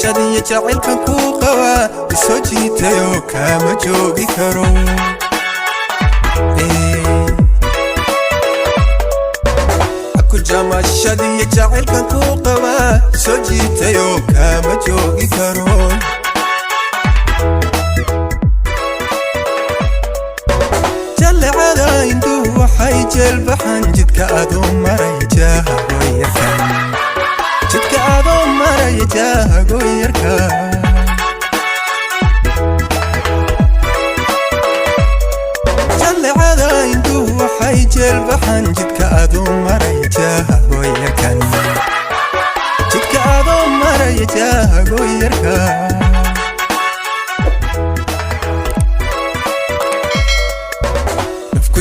jamashadii jacaylkan ku qaba isoo jiitayo kama joogi karo aku jamashadii jacaylkan ku qaba isoo jiitayo kama joogi karo jalcada induu waxay jeelbaxan jidka adoo maray jaaha wayarkan jidka adoo maray jaaha goyarkan jalcada induu waxay jeelbaxan jidka adoo maray jaaha goyarkan jidka adoo maray jaaha goyarkan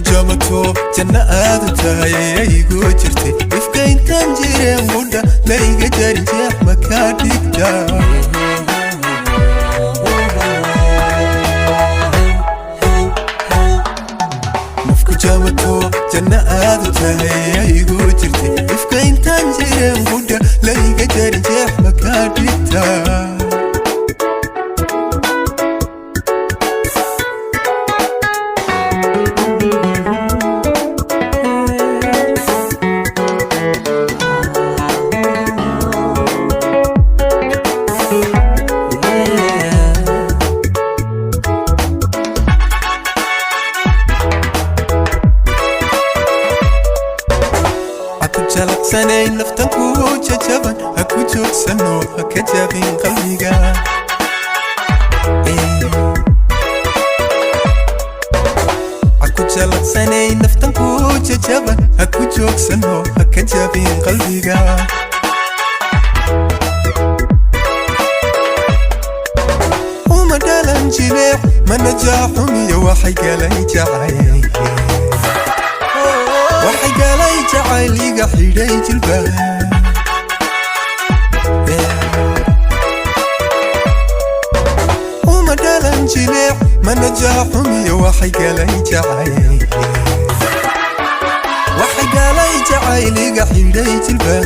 jamato janna aadu tahay aygu jirtay ifka intaan jireen mudha layga jari jeex makaa dhigta nafku jamato janna aadu tahay aygu jirtay ifka intaan jireen mudha layga jari jeex makaa dhigta جلقسني نفتن كوجة جبن أكو جوك سنو هكا جابين قلبيقا أكو جلقسني نفتن كوجة جبن أكو جوك سنو هكا جابين قلبيقا ومدالن جليح من نجاحهم يوحي قالي جعي waxay galay jacayliga xidhay jilba uma dhalan jileec mana jaaxumiyo waxay galay jacayliga xidhay jilba